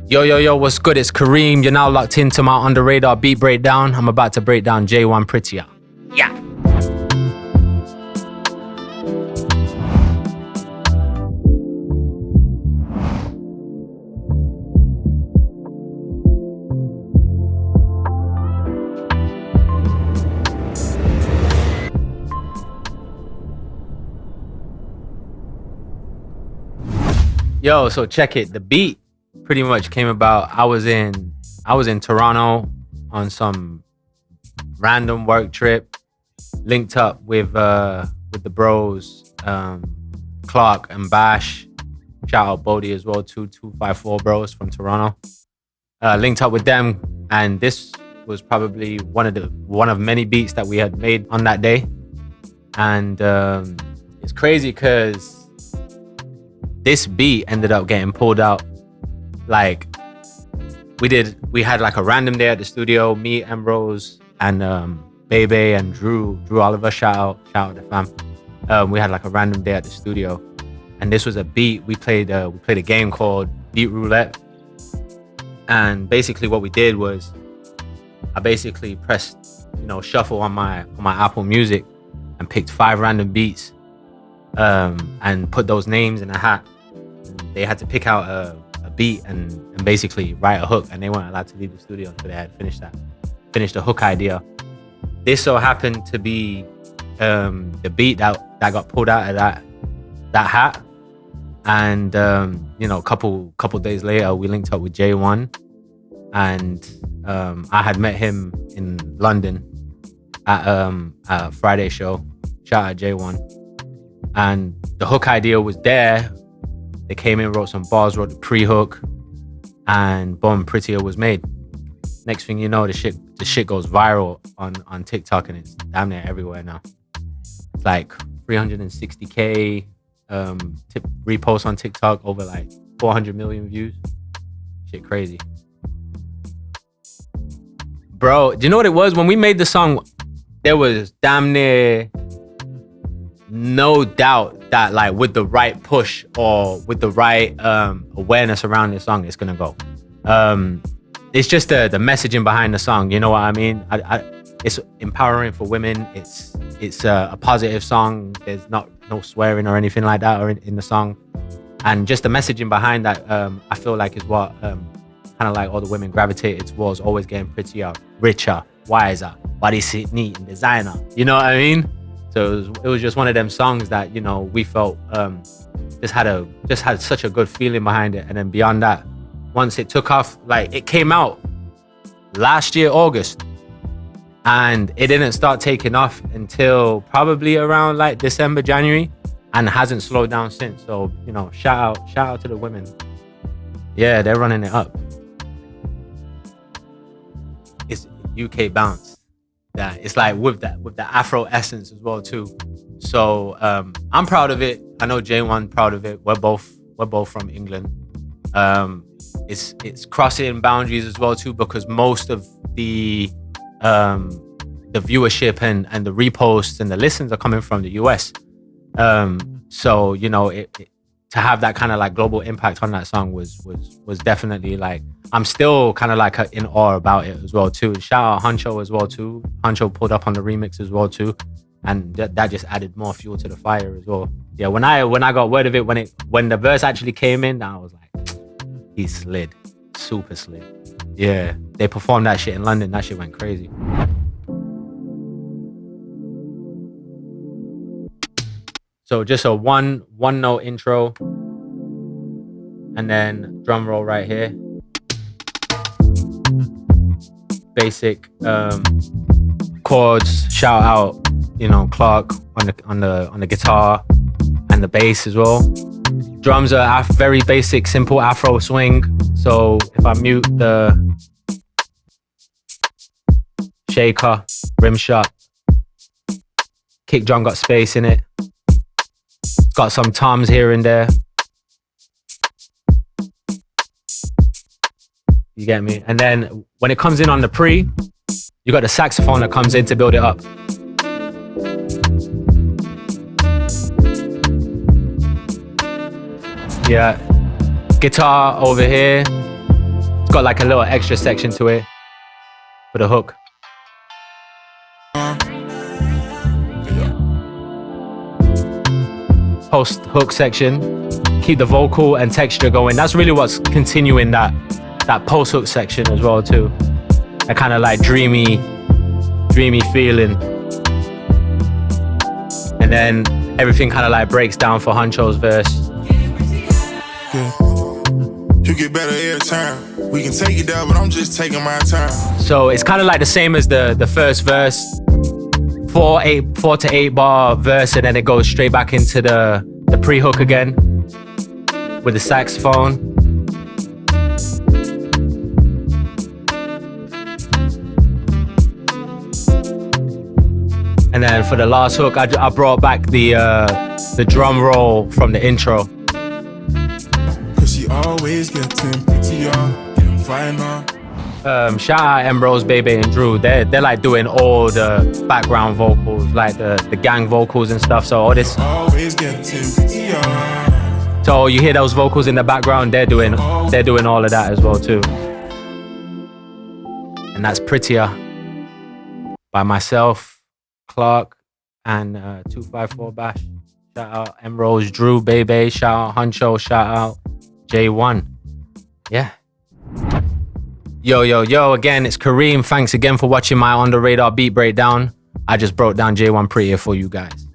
Yo, yo, yo, what's good? It's Kareem. You're now locked into my Under Radar beat breakdown. I'm about to break down Jay1's Prettier. Yeah. Yo, so check it. The beat pretty much came about. I was in Toronto on some random work trip, linked up with the bros, Clark and Bash. Shout out Bodie as well, 254 bros from Toronto. Linked up with them, and this was probably one of many beats that we had made on that day. And it's crazy because this beat ended up getting pulled out. Like we had like a random day at the studio, me, Ambrose, and Bebe and Drew Oliver, shout out the fam. We had like a random day at the studio, and this was a beat. We played a game called Beat Roulette, and basically what we did was I basically pressed shuffle on my Apple Music and picked 5 random beats, and put those names in a hat. They had to pick out a beat and basically write a hook, and they weren't allowed to leave the studio until they had finished the hook idea. This so happened to be the beat that got pulled out of that hat. And a couple days later, we linked up with Jay1, and I had met him in London at a Friday show. Shout out Jay1, and the hook idea was there. They came in, wrote some bars, wrote the pre-hook, and boom, Prettier was made. Next thing you know, the shit goes viral on TikTok, and it's damn near everywhere now. It's like 360K reposts on TikTok, over like 400 million views. Shit crazy. Bro, do you know what it was? When we made the song, there was damn near no doubt that like with the right push or with the right awareness around this song, it's gonna go. It's just the messaging behind the song, you know what I mean? It's empowering for women. It's a positive song. There's no swearing or anything like that or in the song, and just the messaging behind that, I feel like is what kind of like all the women gravitated towards, always getting prettier, richer, wiser, body sit neat and designer. You know what I mean? So it was just one of them songs that we felt just had such a good feeling behind it. And then beyond that, once it took off, like it came out last year August, and it didn't start taking off until probably around like December, January, and hasn't slowed down since. So shout out to the women. Yeah, they're running it up. It's UK bounce. Yeah, it's like with the Afro essence as well too. So I'm proud of it. I know Jay1 proud of it. We're both from England. It's crossing boundaries as well too, because most of the viewership and the reposts and the listens are coming from the US. So to have that kind of like global impact on that song was definitely like, I'm still kind of like in awe about it as well too. Shout out Huncho as well too. Huncho pulled up on the remix as well too, and that just added more fuel to the fire as well. Yeah, when I got word of it, when the verse actually came in, I was like, he slid, super slid. Yeah, they performed that shit in London. That shit went crazy. So just a one note intro, and then drum roll right here. Basic chords. Shout out, Clark on the guitar and the bass as well. Drums are very basic, simple Afro swing. So if I mute the shaker, rim shot, kick drum got space in it. Got some toms here and there. You get me? And then when it comes in on the pre, you got the saxophone that comes in to build it up. Yeah. Guitar over here. It's got like a little extra section to it for the hook. Post hook section. Keep the vocal and texture going. That's really what's continuing that post hook section as well too. That kind of like dreamy feeling. And then everything kind of like breaks down for Huncho's verse. Yeah. You get better every time. We can take it down, but I'm just taking my time. So it's kind of like the same as the first verse. 4 to 8 bar verse, and then it goes straight back into the pre-hook again with the saxophone. And then for the last hook, I brought back the drum roll from the intro. Cause she always getting prettier, getting finer. Shout out Emrose, Bebe, and Drew. They're like doing all the background vocals, like the gang vocals and stuff. So all this. Always getting prettier. So you hear those vocals in the background. They're doing all of that as well too. And that's Prettier by myself, Clark, and 254 Bash. Shout out Emrose, Drew, Bebe. Shout out Huncho. Shout out Jay1. Yeah. Yo, again, it's Kareem. Thanks again for watching my On The Radar beat breakdown. I just broke down Jay1 Prettier for you guys.